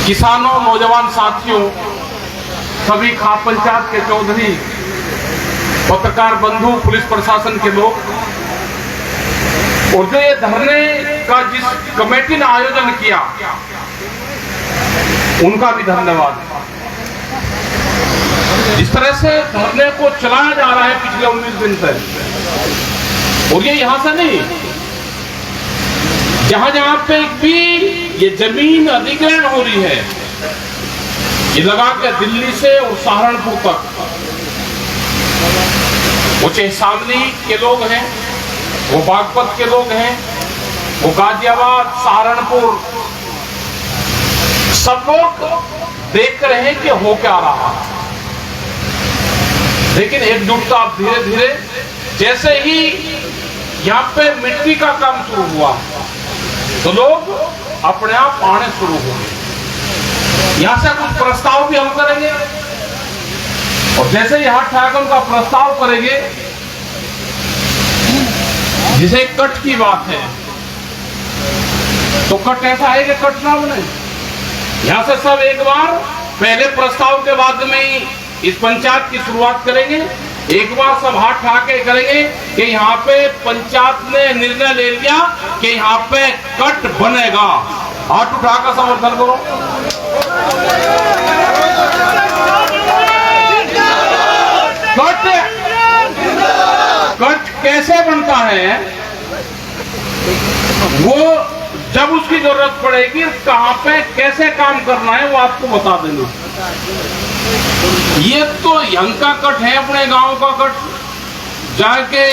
किसानों, नौजवान साथियों, सभी खाप पंचायत के चौधरी, पत्रकार बंधु, पुलिस प्रशासन के लोग, और जो ये धरने का जिस कमेटी ने आयोजन किया उनका भी धन्यवाद। जिस तरह से धरने को चलाया जा रहा है पिछले 19 दिन से, और ये यहां से नहीं, जहां जहां पे भी ये जमीन अधिग्रहण हो रही है, ये लगा के दिल्ली से और सहारनपुर तक, वो चाहे शामली के लोग हैं, वो बागपत के लोग हैं, वो गाजियाबाद, सहारनपुर, सब लोग देख रहे हैं कि हो क्या रहा है। लेकिन एकजुटता अब धीरे धीरे, जैसे ही यहाँ पे मिट्टी का काम शुरू हुआ तो लोग अपने आप आने शुरू हो गए। यहां से कुछ प्रस्ताव भी हम करेंगे, और जैसे यहाँ ठाकुर का प्रस्ताव करेंगे, जिसे कट की बात है, तो कट ऐसा है कि कट ना बने। यहां से सब एक बार पहले प्रस्ताव के बाद में ही इस पंचायत की शुरुआत करेंगे। एक बार सब हाथ उठा के करेंगे कि यहाँ पे पंचायत ने निर्णय ले लिया कि यहाँ पे कट बनेगा। हाथ उठाकर समर्थन करो। कट कैसे बनता है, वो जब उसकी जरूरत पड़ेगी, कहां पे कैसे काम करना है, वो आपको बता देंगे। ये तो यहाँ का कट है, अपने गांव का कट, जाके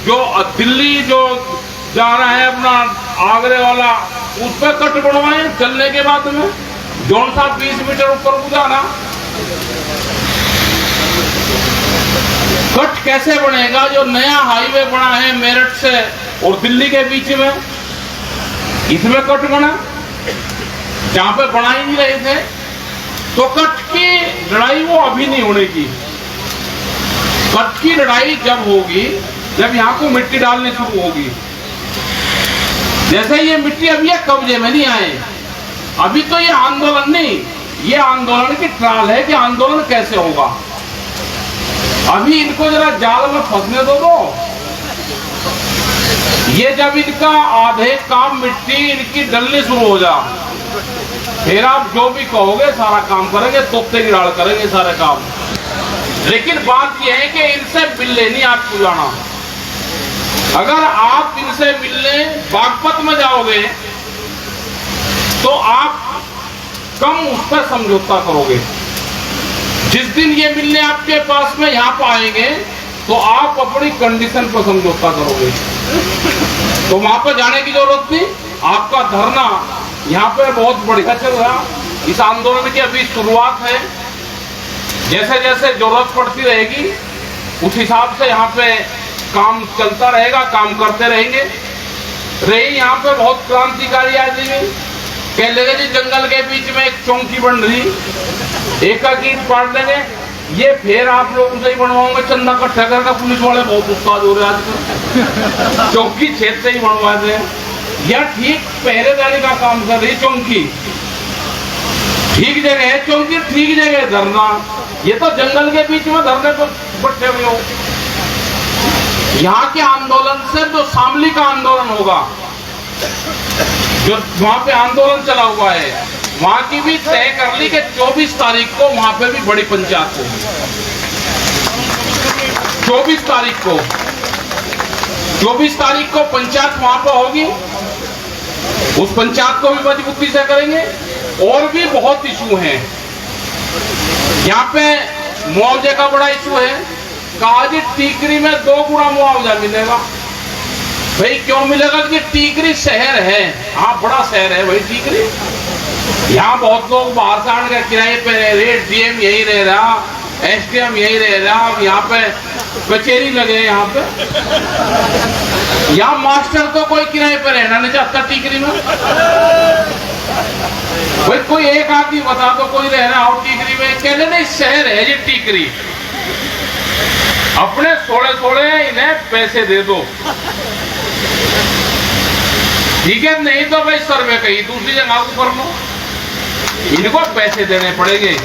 जो दिल्ली जो जा रहा है अपना आगरे वाला, उस पर कट बनवाए। चलने के बाद में जौन सा 20 मीटर ऊपर गुजारा, कट कैसे बनेगा? जो नया हाईवे बना है मेरठ से और दिल्ली के बीच में, इसमें कट बना, जहां पे बना ही नहीं रहे थे। तो कट की लड़ाई वो अभी नहीं होने की। कट की लड़ाई जब होगी, जब यहाँ को मिट्टी डालनी शुरू होगी। जैसे ये मिट्टी अभी ये कब्जे में नहीं आए, अभी तो ये आंदोलन नहीं, ये आंदोलन की ट्रायल है कि आंदोलन कैसे होगा। अभी इनको जरा जाल में फंसने दो। ये जब इनका आधे काम मिट्टी इनकी डलनी शुरू हो जा, फिर आप जो भी कहोगे सारा काम करेंगे, तोते की डाल करेंगे सारे काम। लेकिन बात यह है कि इनसे मिलने नहीं आपको जाना। अगर आप इनसे मिलने बागपत में जाओगे तो आप कम उस पर समझौता करोगे। जिस दिन ये मिलने आपके पास में यहाँ पर आएंगे तो आप अपनी कंडीशन पर समझौता करोगे। तो वहां पर जाने की जरूरत नहीं। आपका धरना यहाँ पे बहुत बढ़िया चल रहा। इस आंदोलन की अभी शुरुआत है, जैसे जैसे जरूरत पड़ती रहेगी उस हिसाब से यहाँ पे काम चलता रहेगा, काम करते रहेंगे। रही यहाँ पे बहुत क्रांतिकारी आदमी कह लेंगे जी जंगल के बीच में एक चौकी बन रही, एक ईंट पाड़ देंगे, ये फिर आप लोगों से ही बनवाओगे, चंदा इकट्ठा करके। पुलिस वाले बहुत उत्साह हो रहे आजकल, चौकी छेद से ही बनवाते हैं। या ठीक पहरेदारी का काम कर रही चौकी, ठीक जगह है चौकी, ठीक जगह है धरना। ये तो जंगल के बीच में धरने पर बैठे हुए हो। यहाँ के आंदोलन से जो शामली का आंदोलन होगा, जो वहां पे आंदोलन चला हुआ है, वहां की भी तय कर ली कि 24 तारीख को वहां पे भी बड़ी पंचायत होगी। 24 तारीख को पंचायत वहां पर होगी। उस पंचायत को भी मजबूती से करेंगे। और भी बहुत इशू हैं यहाँ पे। मुआवजे का बड़ा इशू है। कहा जी टीकरी में 2 गुना मुआवजा मिलेगा। भाई क्यों मिलेगा? कि टीकरी शहर है, हाँ बड़ा शहर है भाई टीकरी। यहाँ बहुत लोग बाहर से आने का किराए पे रह रहे, डीएम यही रह रहा, एसडीएम यही रह रहा, यहाँ पे कचेरी लगे। यहाँ पे यहाँ मास्टर तो कोई किराए पे रहना नहीं चाहता टीकरी में। भाई कोई एक आदमी बता दो कोई रह रहा हो टीकरी में। कहने नहीं, शहर है ये टीकरी, अपने थोड़े इन्हें पैसे दे दो, ठीक है? नहीं तो भाई सर्वे कहीं दूसरी जगह को कर लो। इनको पैसे देने पड़ेंगे।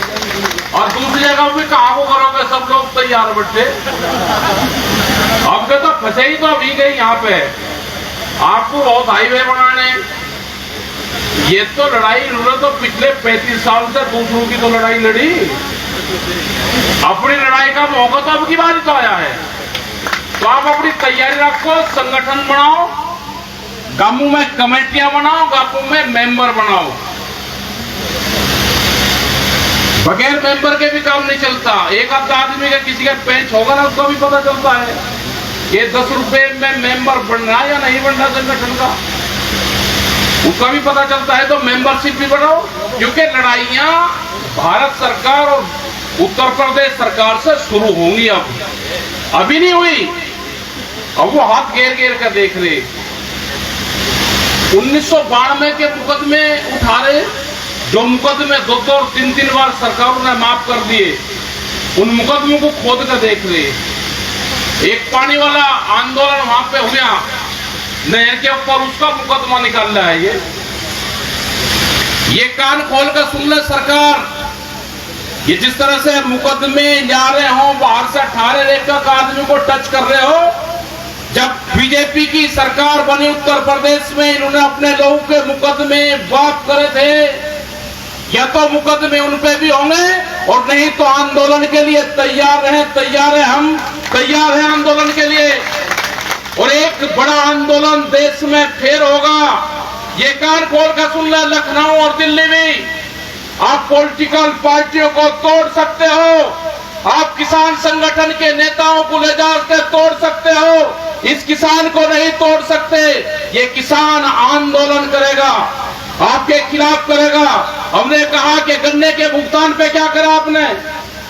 और दूसरी जगह भी कहाँ को करोगे, सब लोग तैयार बैठे। अब तो फंसे ही तो अभी गई यहाँ पे, आपको बहुत हाईवे बनाने। ये तो लड़ाई इन्होंने तो पिछले 35 साल से दूसरों की तो लड़ाई लड़ी, अपनी लड़ाई का मौका तो अब की बारी तो आया है। तो आप अपनी तैयारी रखो, संगठन बनाओ, गांवों में कमेटियां बनाओ, गांवों में मेंबर बनाओ। बगैर मेंबर के भी काम नहीं चलता। एक आध आदमी का किसी का पेंच होगा ना, उसको भी पता चलता है ये 10 रुपए में मेंबर बनना या नहीं बनना संगठन का, उसका भी पता चलता है। तो मेंबरशिप भी बढ़ाओ, क्योंकि लड़ाइयां भारत सरकार और उत्तर प्रदेश सरकार से शुरू होंगी। अब अभी नहीं हुई, अब वो हाथ घेर घेर कर देख रहे। 1992 के मुकदमे उठा रहे, जो मुकदमे 2 और 3 बार सरकारों ने माफ कर दिए, उन मुकदमों को खोद कर देख रहे। एक पानी वाला आंदोलन वहां पे हुआ नहर के ऊपर, उसका मुकदमा निकाल रहा है। ये कान खोल कर सुन ले सरकार, ये जिस तरह से मुकदमे जा रहे हो, बाहर से 18 लेकर आदमी को टच कर रहे हो। जब बीजेपी की सरकार बनी उत्तर प्रदेश में, इन्होंने अपने लोगों के मुकदमे माफ करे थे। या तो मुकदमे उन पे भी होंगे, और नहीं तो आंदोलन के लिए तैयार हैं, हम तैयार हैं आंदोलन के लिए। और एक बड़ा आंदोलन देश में फिर होगा, ये कान खोल कर सुन ले। लखनऊ और दिल्ली में आप पॉलिटिकल पार्टियों को तोड़ सकते हो, आप किसान संगठन के नेताओं को ले जाकर तोड़ सकते हो, इस किसान को नहीं तोड़ सकते। ये किसान आंदोलन करेगा, आपके खिलाफ करेगा। हमने कहा कि गन्ने के भुगतान पे क्या करा आपने,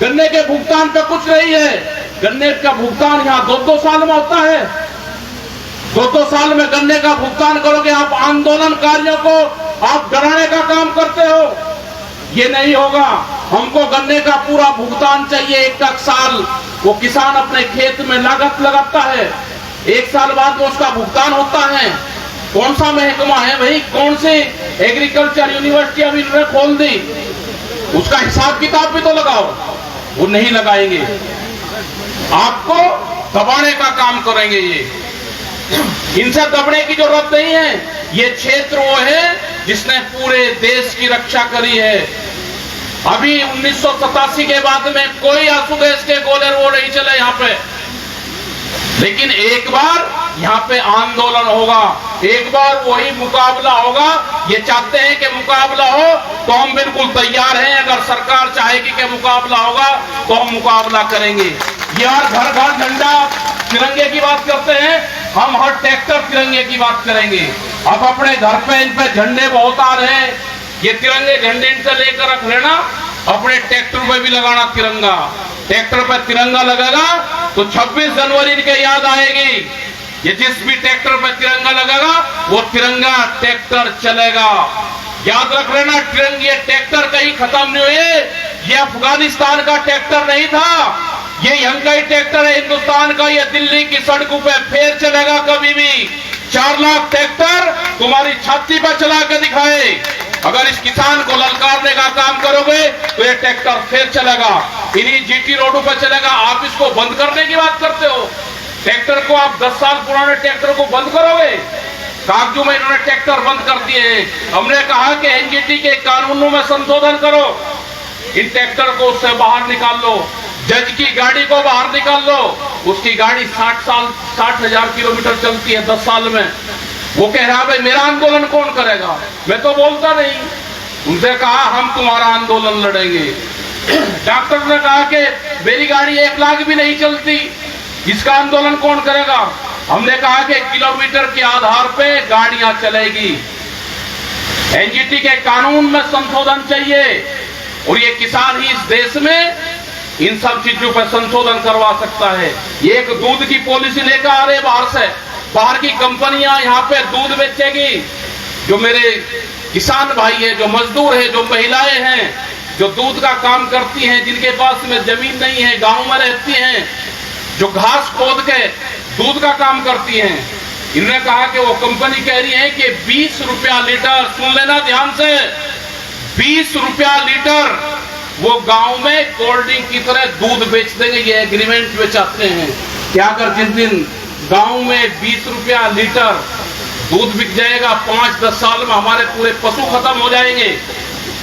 गन्ने के भुगतान पे कुछ नहीं है। गन्ने का भुगतान यहाँ 2-2 साल में होता है, 2-2 साल में गन्ने का भुगतान करोगे। आप आंदोलनकारियों को आप डराने का काम करते हो, ये नहीं होगा। हमको गन्ने का पूरा भुगतान चाहिए, 1 साल। वो किसान अपने खेत में लागत लगाता है, 1 साल बाद वो उसका भुगतान होता है। कौन सा महकमा है भाई, कौन सी एग्रीकल्चर यूनिवर्सिटी अभी इन्होंने खोल दी, उसका हिसाब किताब भी तो लगाओ। वो नहीं लगाएंगे, आपको दबाने का काम करेंगे। ये इनसे दबने की जरूरत नहीं है। ये क्षेत्र वो है जिसने पूरे देश की रक्षा करी है। अभी 1987 के बाद में कोई आंसू गैस के गोले वो नहीं चले यहाँ पे, लेकिन एक बार यहाँ पे आंदोलन होगा, एक बार वही मुकाबला होगा। ये चाहते हैं कि मुकाबला हो, तो हम बिल्कुल तैयार हैं। अगर सरकार चाहेगी कि मुकाबला होगा तो हम मुकाबला करेंगे। यार घर घर झंडा तिरंगे की बात करते हैं, हम हर ट्रैक्टर तिरंगे की बात करेंगे। अब अपने घर पे इन पे झंडे बहुत आ रहे हैं, ये तिरंगे झंडे इनसे लेकर रख लेना, अपने ट्रैक्टर पे भी लगाना तिरंगा। ट्रैक्टर पे तिरंगा लगेगा तो 26 जनवरी की याद आएगी। ये जिस भी ट्रैक्टर पे तिरंगा लगेगा वो तिरंगा ट्रैक्टर चलेगा। याद रख लेना, तिरंगे ट्रैक्टर कहीं खत्म नहीं हुए। ये अफगानिस्तान का ट्रैक्टर नहीं था, ये यहाँ का ही ट्रैक्टर है हिंदुस्तान का। ये दिल्ली की सड़कों पे फिर चलेगा कभी भी। 4 लाख ट्रैक्टर तुम्हारी छाती पर चला के दिखाए। अगर इस किसान को ललकारने का काम करोगे तो ये ट्रैक्टर फिर चलेगा, इन्हीं जीटी रोडों पर चलेगा। आप इसको बंद करने की बात करते हो, ट्रैक्टर को आप 10 साल पुराने ट्रैक्टर को बंद करोगे? कागजों में इन्होंने ट्रैक्टर बंद कर दिए हैं। हमने कहा कि एनजीटी के कानूनों में संशोधन करो, इन ट्रैक्टर को उससे बाहर निकाल लो। जज की गाड़ी को बाहर निकाल लो, उसकी गाड़ी 60,000 किलोमीटर चलती है 10 साल में। वो कह रहा भाई मेरा आंदोलन कौन करेगा, मैं तो बोलता नहीं। उनसे कहा हम तुम्हारा आंदोलन लड़ेंगे। डॉक्टर ने कहा कि मेरी गाड़ी 1 लाख भी नहीं चलती, इसका आंदोलन कौन करेगा? हमने कहा कि किलोमीटर के आधार पे गाड़ियां चलेगी। एनजीटी के कानून में संशोधन चाहिए, और ये किसान ही इस देश में इन सब चीजों पर संशोधन करवा सकता है। ये एक दूध की पॉलिसी लेकर आ रहे बाहर से, बाहर की कंपनियां यहाँ पे दूध बेचेगी। जो मेरे किसान भाई है, जो मजदूर है, जो महिलाएं हैं, जो दूध का काम करती हैं, जिनके पास में जमीन नहीं है, गांव में रहती हैं, जो घास खोद के दूध का काम करती हैं, इन्होंने कहा कि वो कंपनी कह रही है कि 20 रुपया लीटर, सुन लेना ध्यान से, 20 रुपया लीटर वो गांव में कोल्ड ड्रिंक की तरह दूध बेच देंगे, ये एग्रीमेंट में चाहते हैं कि अगर जिस दिन गांव में 20 रुपया लीटर दूध बिक जाएगा, 5-10 साल में हमारे पूरे पशु खत्म हो जाएंगे,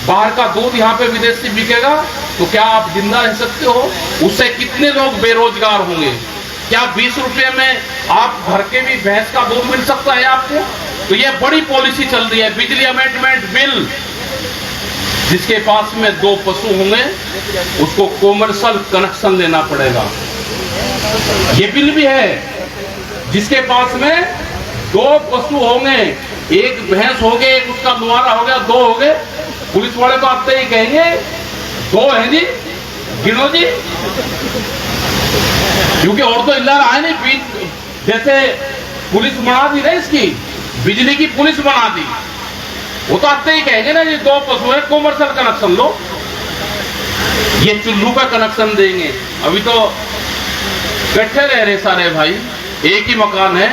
बाहर का दूध यहाँ पे विदेशी बिकेगा, तो क्या आप जिंदा रह सकते हो? उससे कितने लोग बेरोजगार होंगे? क्या 20 रुपये में आप घर के भी भैंस का दूध मिल सकता है आपको? तो ये बड़ी पॉलिसी चल रही है। बिजली अमेंडमेंट बिल, जिसके पास में 2 पशु होंगे उसको कॉमर्शियल कनेक्शन लेना पड़ेगा। ये बिल भी है। जिसके पास में 2 पशु होंगे, एक भैंस हो गए, एक उसका मुहारा हो गया, 2 हो गए, पुलिस वाले तो आते ही कहेंगे 2 है जी, गिनो जी, क्योंकि और तो इल्ला रहा है नहीं। जैसे पुलिस बना दी ना, इसकी बिजली की पुलिस बना दी, वो तो आते ही कहेंगे ना ये 2 पशु है, कॉमर्शियल कनेक्शन लो। ये चुल्लू का कनेक्शन देंगे। अभी तो बैठे रह रहे सारे भाई, एक ही मकान है,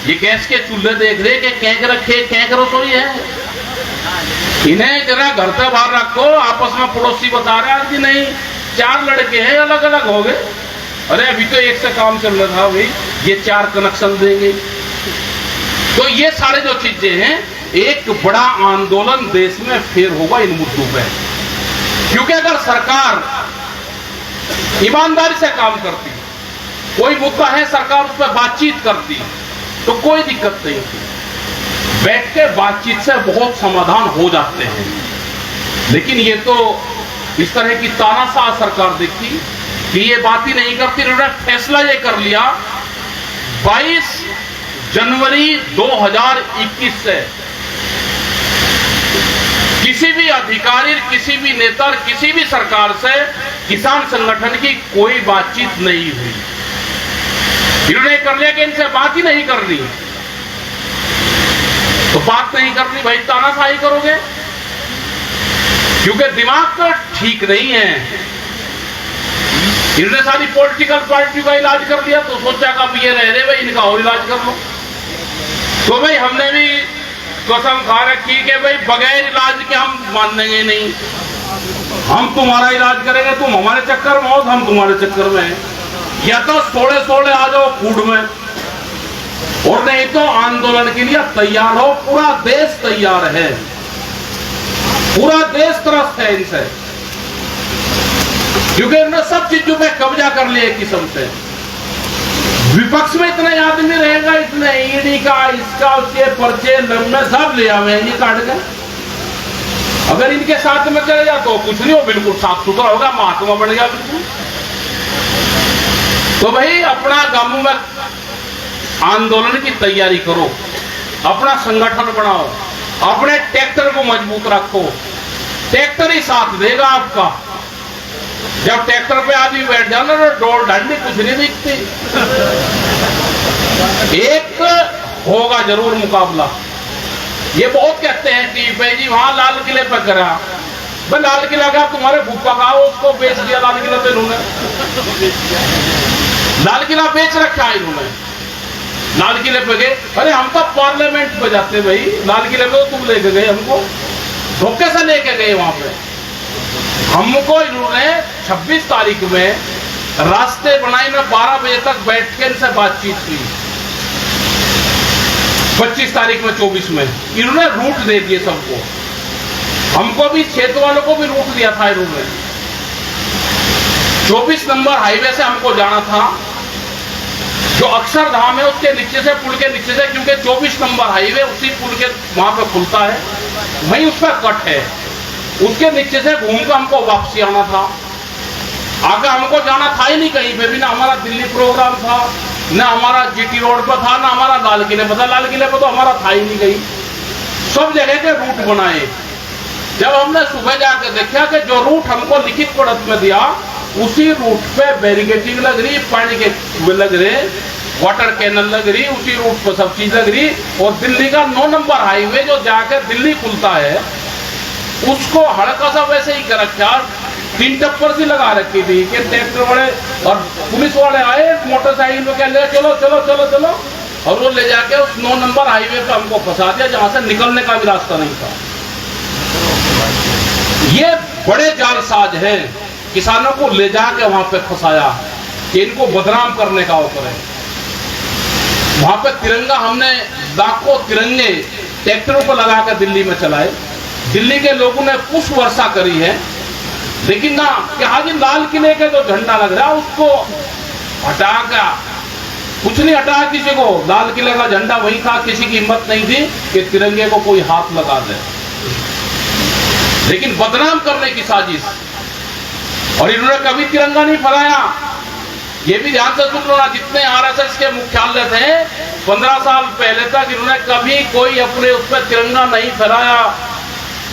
ये गैस के चूल्हे देख रहे कि कैंक रखे, कैंक रसोई है। इन्हें जरा घर से बाहर रखो। आपस में पड़ोसी बता रहे हैं कि नहीं 4 लड़के हैं, अलग अलग हो गए। अरे अभी तो एक से काम चल रहा था भाई, ये 4 कनेक्शन देंगे। तो ये सारे जो चीजें हैं, एक बड़ा आंदोलन देश में फिर होगा इन मुद्दों पे। क्योंकि अगर सरकार ईमानदारी से काम करती, कोई मुद्दा है सरकार उस पर बातचीत करती, तो कोई दिक्कत नहीं होती। बैठ के बातचीत से बहुत समाधान हो जाते हैं। लेकिन ये तो इस तरह की तानाशाह सरकार देखती कि ये बात ही नहीं करती। उन्होंने फैसला ये कर लिया 22 जनवरी 2021 से किसी भी अधिकारी, किसी भी नेता, किसी भी सरकार से किसान संगठन की कोई बातचीत नहीं हुई। इन्होंने कर लिया कि इनसे बात ही नहीं करनी। तो बात नहीं करनी भाई, तानाशाही करोगे, क्योंकि दिमाग तो ठीक नहीं है। इन्होंने सारी पॉलिटिकल पार्टी का इलाज कर लिया, तो सोचा कि अब ये रह रहे भाई, इनका और इलाज कर लो। तो भाई हमने भी कसम खा रखी कि भाई बगैर इलाज के हम मानेंगे नहीं। हम तुम्हारा इलाज करेंगे, तुम हमारे चक्कर में हो, हम तुम्हारे चक्कर में हैं। या तो सोड़े आ जाओ कूड़ में, और नहीं तो आंदोलन के लिए तैयार हो। पूरा देश तैयार है, पूरा देश त्रस्त है इनसे, क्योंकि इन्होंने सब चीजों पे कब्जा कर लिया एक किस्म से। विपक्ष में इतने आदमी रहेगा, इतने ईडी का, इसका, उसके पर्चे लंबे सब ले आवेंगे काट के। अगर इनके साथ में चले जाओ तो कुछ नहीं हो, बिल्कुल साफ सुथरा होगा, महात्मा बन गया बिल्कुल। तो भाई अपना गांवों में आंदोलन की तैयारी करो, अपना संगठन बनाओ, अपने ट्रैक्टर को मजबूत रखो। ट्रैक्टर ही साथ देगा आपका। जब ट्रैक्टर पे आदमी बैठ जाना तो डोर ढंडी कुछ नहीं दिखती। एक होगा जरूर मुकाबला। ये बहुत कहते हैं कि भाई जी वहां लाल किले पर करा, भाई लाल किला का तुम्हारे भूखा का उसको बेच दिया लाल किला पे। इन्होंने लाल किला बेच रखा है इन्होंने। लाल किले पे गए, अरे हम तो पार्लियामेंट पे जाते भाई, लाल किले पे तो तुम लेके गए हमको, धोखे से लेके गए वहां पे हमको। इन्होंने 26 तारीख में रास्ते बनाए में 12 बजे तक बैठ के इनसे बातचीत की। 25 तारीख में 24 में इन्होंने रूट दे दिए सबको, हमको भी क्षेत्र वालों को भी रूट दिया था इन्होंने। 24 नंबर हाईवे से हमको जाना था, जो अक्षरधाम है उसके नीचे से, पुल के नीचे से, क्योंकि 24 नंबर हाईवे उसी पुल के वहां पे खुलता है, वहीं उसका कट है। उसके नीचे से घूम कर हमको वापसी आना था। आगे हमको जाना था ही नहीं कहीं पे भी, ना हमारा दिल्ली प्रोग्राम था, ना हमारा जीटी रोड पर था, ना हमारा लाल किले पर था। लाल किले पर तो हमारा था ही नहीं कहीं। सब जगह के रूट बनाए। जब हमने सुबह जाकर देखा कि जो रूट हमको लिखित पढ़त में दिया, उसी रूट पे बैरिकेडिंग लग रही, पानी के लग रहे, वाटर कैनल लग रही, उसी रूट पर सब चीज लग रही। और दिल्ली का 9 नंबर हाईवे जो जाकर दिल्ली खुलता है, उसको हड़का सा वैसे ही कर रखा। 3 टप्पर सी लगा रखी थी कि ट्रैक्टर वाले और पुलिस वाले आए मोटरसाइकिल में, क्या चलो चलो चलो चलो, और वो ले जाके उस 9 नंबर हाईवे पे हमको फंसा दिया, जहां से निकलने का भी रास्ता नहीं था। ये बड़े जालसाज हैं, किसानों को ले जाके वहां पे फंसाया कि इनको बदनाम करने का अवसर है। वहां पे तिरंगा हमने लाखों तिरंगे ट्रैक्टरों पर लगा कर दिल्ली में चलाए, दिल्ली के लोगों ने पुष्प वर्षा करी है, लेकिन ना कि आज लाल किले के जो झंडा लग रहा उसको हटा कर कुछ नहीं हटाया किसी को। लाल किले का झंडा वही था, किसी की हिम्मत नहीं थी कि तिरंगे को कोई हाथ लगा दे, लेकिन बदनाम करने की साजिश। और इन्होंने कभी तिरंगा नहीं फहराया, ये भी ध्यान से सुन लो ना, जितने आरएसएस के मुख्यालय थे 15 साल पहले तक इन्होंने कभी कोई अपने उस पर तिरंगा नहीं फहराया,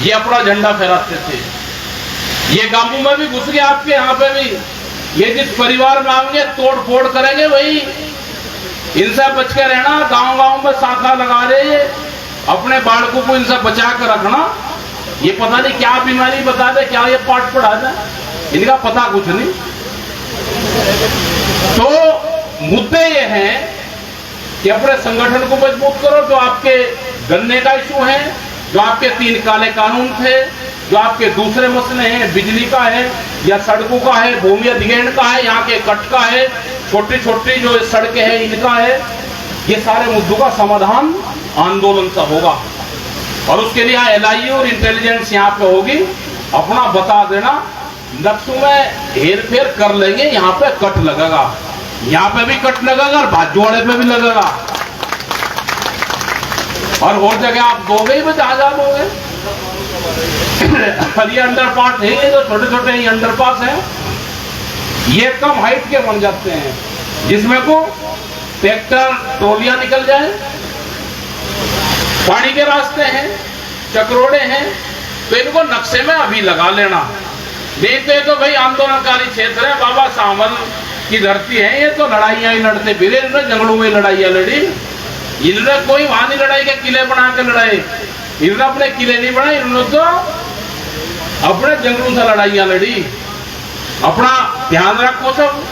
ये अपना झंडा फहराते थे। ये गांवों में भी घुस गए, आपके यहाँ पे भी, ये जिस परिवार में आएंगे तोड़ फोड़ करेंगे, वही इनसे बच के रहना। गांव गांव में शाखा लगा रहे, अपने बालकों को इनसे बचा कर रखना। ये पता नहीं क्या बीमारी बता दे, क्या ये पाठ पढ़ा दे, इनका पता कुछ नहीं। तो मुद्दे ये हैं कि अपने संगठन को मजबूत करो। जो आपके गन्ने का इशू है, जो आपके 3 काले कानून थे, जो आपके दूसरे मसले हैं, बिजली का है या सड़कों का है, भूमि अधिग्रहण का है, यहाँ के कट का है, छोटी छोटी जो सड़कें हैं इनका है, ये सारे मुद्दों का समाधान आंदोलन से होगा। और उसके लिए LIU और इंटेलिजेंस यहाँ पे होगी, अपना बता देना, नक्शों में हेर फेर कर लेंगे, यहाँ पे कट लगेगा, यहाँ पे भी कट लगेगा और भाजोड़े पे भी लगेगा। और जगह आप दोगे ही बस आजाद हो गए। ये अंडरपास है, ये जो छोटे छोटे ये अंडरपास हैं, ये कम हाइट के बन जाते हैं, जिसमें को ट्रैक्टर ट्रॉलियां निकल जाए। पानी के रास्ते हैं, चक्रोड़े हैं, तो इनको नक्शे में अभी लगा लेना। देखते तो भाई आंदोलनकारी क्षेत्र है, बाबा सावल की धरती है, ये तो लड़ाइयां ही लड़ते फिरे, इन्होंने जंगलों में लड़ाइयां लड़ी, इन्होंने कोई वहां नहीं लड़ाई के किले बना के लड़ाई, इन्होंने अपने किले नहीं बनाए, इन्होंने तो अपने जंगलों से लड़ाइयां लड़ी। अपना ध्यान रखो सब,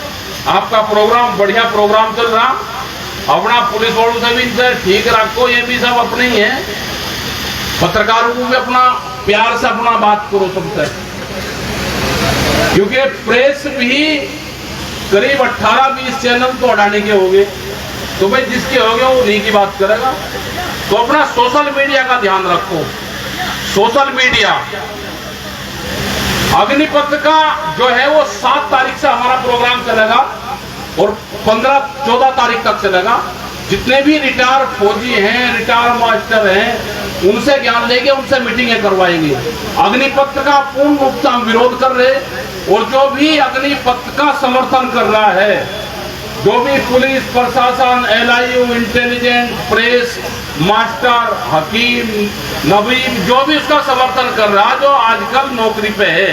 आपका प्रोग्राम बढ़िया प्रोग्राम चल रहा, अपना पुलिस वालों से भी इनसे ठीक रखो, ये भी सब अपने ही है। पत्रकारों को भी अपना प्यार से अपना बात करो सबसे, क्योंकि प्रेस भी करीब 18-20 चैनल तो हटाने के होंगे, तो भाई जिसके होंगे वो उन्हीं की बात करेगा। तो अपना सोशल मीडिया का ध्यान रखो। सोशल मीडिया अग्निपथ का जो है वो 7 तारीख से हमारा प्रोग्राम चलेगा और 15-14 तारीख तक चलेगा। जितने भी रिटायर फौजी हैं, रिटायर मास्टर हैं, उनसे ज्ञान लेंगे, उनसे मीटिंगें करवाएंगे। अग्निपथ का पूर्ण रूप से हम विरोध कर रहे, और जो भी अग्निपथ का समर्थन कर रहा है, जो भी पुलिस प्रशासन, LIU, इंटेलिजेंस, प्रेस, मास्टर, हकीम, नबीब, जो भी उसका समर्थन कर रहा, जो आजकल नौकरी पे है,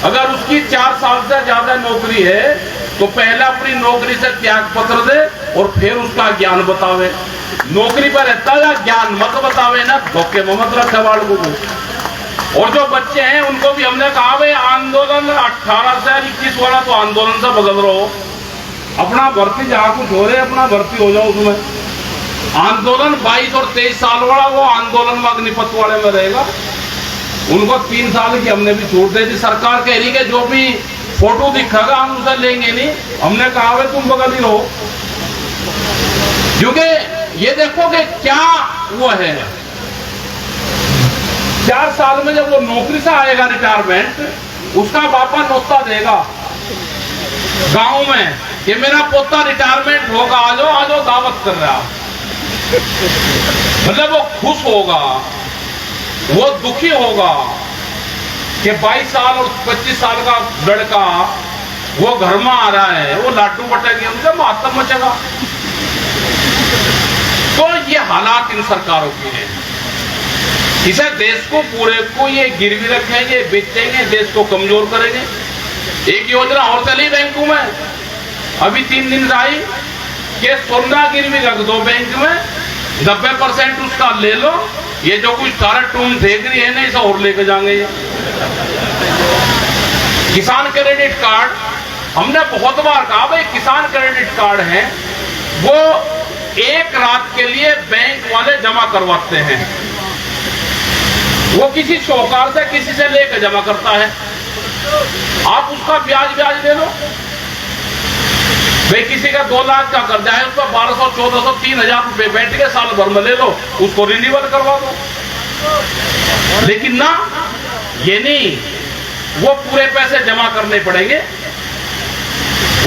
अगर उसकी 4 साल से ज्यादा नौकरी है तो पहले अपनी नौकरी से त्याग पत्र दे और फिर उसका ज्ञान बतावे। नौकरी पर रहता है ज्ञान मत बतावे ना, धोखे में मत रखे बालकों को। और जो बच्चे हैं उनको भी हमने कहा भाई आंदोलन 18 से 21 वाला तो आंदोलन से बदल रहो, अपना भर्ती जहाँ कुछ हो रहे अपना भर्ती हो जाओ उसमें। आंदोलन 22 और 23 साल वाला वो आंदोलन में अग्निपथ वाले में रहेगा, उनको 3 साल की हमने भी छूट दे दी। सरकार कह रही है जो भी फोटो दिखेगा हम उसे लेंगे नहीं, हमने कहा भाई तुम बगल ही रहो, क्योंकि ये देखो कि क्या वो है 4 साल में जब वो नौकरी से आएगा रिटायरमेंट, उसका बापा नोता देगा गांव में कि मेरा पोता रिटायरमेंट होगा, आ जाओ दावत कर रहा। मतलब वो खुश होगा, वो दुखी होगा कि 22 साल और 25 साल का लड़का वो घर में आ रहा है, वो लाडू बटेंगे, उनसे मातम मचेगा। तो ये हालात इन सरकारों के हैं, इसे देश को पूरे को ये गिरवी रखेंगे, बेचेंगे, देश को कमजोर करेंगे। एक योजना और चली बैंकों में, अभी 3 दिन से आई कि सोना गिरवी रख दो बैंक में, 90% उसका ले लो, ये जो कुछ सारा टूम देख रही है ना इसे और लेके जाएंगे। किसान क्रेडिट कार्ड हमने बहुत बार कहा भाई, किसान क्रेडिट कार्ड है वो 1 रात के लिए बैंक वाले जमा करवाते हैं, वो किसी शौकार से किसी से लेकर जमा करता है, आप उसका ब्याज ले लो। भाई किसी का 2 लाख का कर्जा है, उस पर 1200, 1400, 3000 रुपए बैठ के साल भर में ले लो, उसको रिन्यूअल करवा दो। लेकिन ना, ये नहीं, वो पूरे पैसे जमा करने पड़ेंगे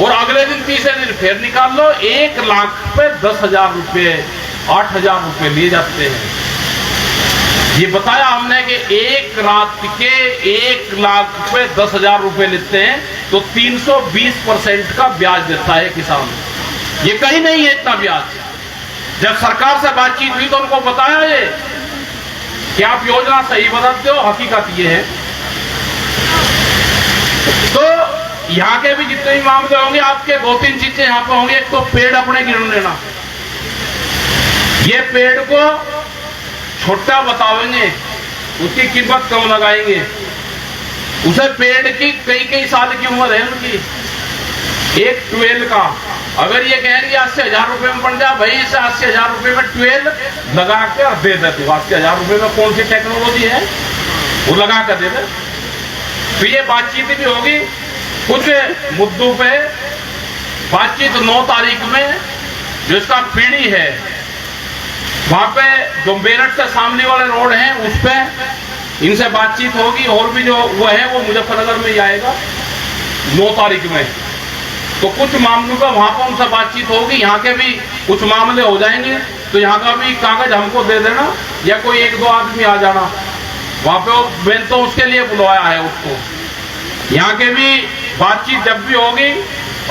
और अगले दिन तीसरे दिन फिर निकाल लो। 1 लाख पे 10,000 रुपए, 8,000 रुपए लिए जाते हैं। ये बताया हमने कि एक रात के 1 लाख पे 10,000 रुपए लेते हैं तो 320% का ब्याज देता है किसान। ये कहीं नहीं है इतना ब्याज। जब सरकार से बातचीत हुई तो उनको बताया ये कि आप योजना सही बताते हो, हकीकत ये है। तो यहाँ के भी जितने भी मामले होंगे, आपके 2-3 चीजें यहाँ पे होंगी। एक तो पेड़ अपने गिन लेना, ये पेड़ को छोटा बताएंगे, उसकी कीमत कम लगाएंगे। उसे पेड़ की कई साल की उम्र है उनकी। एक ट्वेल का अगर ये कहेंगे 80,000 रुपए में बन जा, भाई इसे 80,000 रुपए में ट्वेल लगा के दे दे। तो 80,000 रुपए में कौन सी टेक्नोलॉजी है, वो लगा कर दे दे। तो ये बातचीत भी होगी। कुछ मुद्दों पे बातचीत 9 तारीख में जो इसका पीढ़ी है, वहां पे जो मेरठ से सामने वाले रोड है, उस पे इनसे बातचीत होगी। और भी जो वो है वो मुजफ्फरनगर में ही आएगा 9 तारीख में। तो कुछ मामलों का वहां पर उनसे बातचीत होगी। यहाँ के भी कुछ मामले हो जाएंगे तो यहाँ का भी कागज हमको दे देना, या कोई 1-2 आदमी आ जाना वहां पे। मैंने तो उसके लिए बुलवाया है उसको। यहाँ के भी बातचीत जब भी होगी,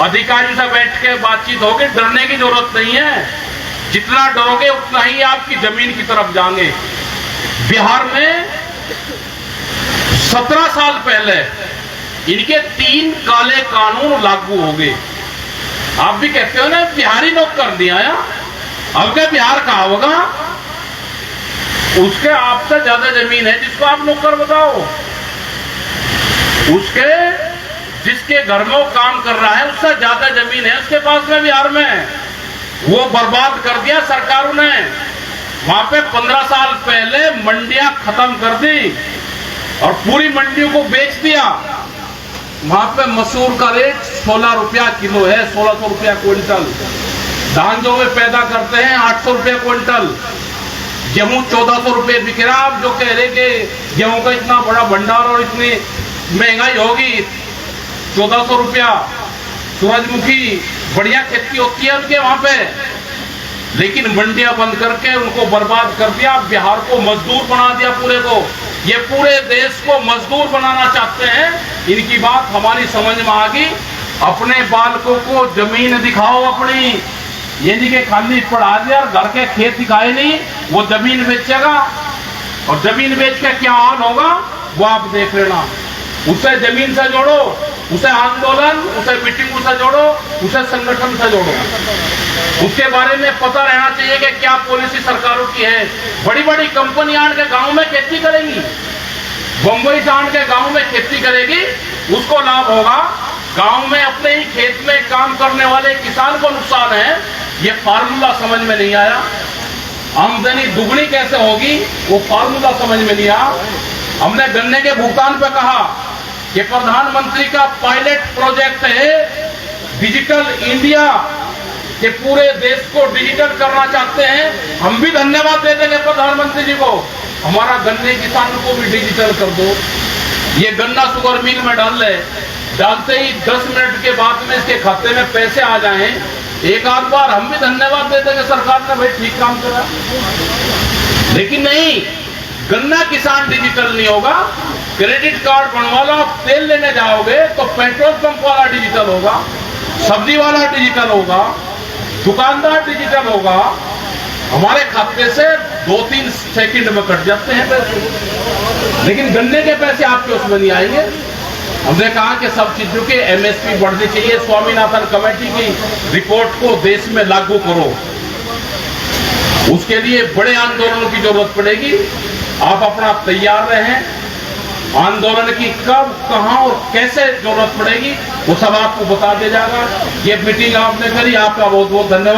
अधिकारी से बैठ के बातचीत होगी। डरने की जरूरत नहीं है, जितना डरोगे उतना ही आपकी जमीन की तरफ जाएंगे। बिहार में 17 साल पहले इनके 3 काले कानून लागू हो गए। आप भी कहते हो ना बिहारी लोग कर दिया या अब क्या बिहार कहा होगा? उसके आपसे ज्यादा जमीन है जिसको आप नौकर बताओ। उसके जिसके घर में वो काम कर रहा है उससे ज्यादा जमीन है उसके पास में बिहार में। वो बर्बाद कर दिया सरकारों ने। वहां पे 15 साल पहले मंडियां खत्म कर दी और पूरी मंडियों को बेच दिया। वहां पे मसूर का रेट 16 रुपया किलो है, 1600 रुपया क्विंटल। धान जो वे पैदा करते हैं 800 रुपया क्विंटल। गेहूं 1400 रुपये बिक रहा। आप जो कह रहे कि गेहूं का इतना बड़ा भंडार और इतनी महंगाई होगी, 1400 रुपया। सूरजमुखी बढ़िया खेती होती है उनके वहां पे, लेकिन मंडियां बंद करके उनको बर्बाद कर दिया। बिहार को मजदूर बना दिया पूरे को। ये पूरे देश को मजदूर बनाना चाहते हैं। इनकी बात हमारी समझ में आ गई। अपने बालकों को जमीन दिखाओ अपनी, ये नहीं कि खाली पढ़ा दिया और घर के खेत दिखाए नहीं। वो जमीन बेचेगा और जमीन बेच के क्या हाल होगा वो आप देख लेना। उसे जमीन से जोड़ो, उसे आंदोलन, उसे मीटिंग से जोड़ो, उसे संगठन से जोड़ो। उसके बारे में पता रहना चाहिए कि क्या पॉलिसी सरकारों की है। बड़ी बड़ी कंपनियां आन के गांव में खेती करेंगी, बंबई से आन के गांव में खेती करेगी, उसको लाभ होगा। गांव में अपने ही खेत में काम करने वाले किसान को नुकसान है। ये फार्मूला समझ में नहीं आया। आमदनी दुगनी कैसे होगी वो फार्मूला समझ में नहीं आया। हमने गन्ने के भुगतान पे कहा कि प्रधानमंत्री का पायलट प्रोजेक्ट है डिजिटल इंडिया, के पूरे देश को डिजिटल करना चाहते हैं। हम भी धन्यवाद दे देंगे प्रधानमंत्री जी को। हमारा गन्ने किसानों को भी डिजिटल कर दो। ये गन्ना शुगर मिल में डालते ही 10 मिनट के बाद में इसके खाते में पैसे आ जाएं, एक आध बार हम भी धन्यवाद दे देंगे सरकार ने, भाई ठीक काम करा। लेकिन नहीं, गन्ना किसान डिजिटल नहीं होगा। क्रेडिट कार्ड बनवा लो, आप तेल लेने जाओगे तो पेट्रोल पंप वाला डिजिटल होगा, सब्जी वाला डिजिटल होगा, दुकानदार डिजिटल होगा। हमारे खाते से 2-3 सेकंड में कट जाते हैं पैसे, लेकिन गन्ने के पैसे आपके उसमें नहीं आएंगे। हमने कहा कि सब चीजों के MSP बढ़नी चाहिए। स्वामीनाथन कमेटी की रिपोर्ट को देश में लागू करो। उसके लिए बड़े आंदोलनों की जरूरत पड़ेगी। आप अपना तैयार रहें। आंदोलन की कब, कहां और कैसे जरूरत पड़ेगी वो सब आपको बता दिया जाएगा। ये मीटिंग आपने करी, आपका बहुत बहुत धन्यवाद।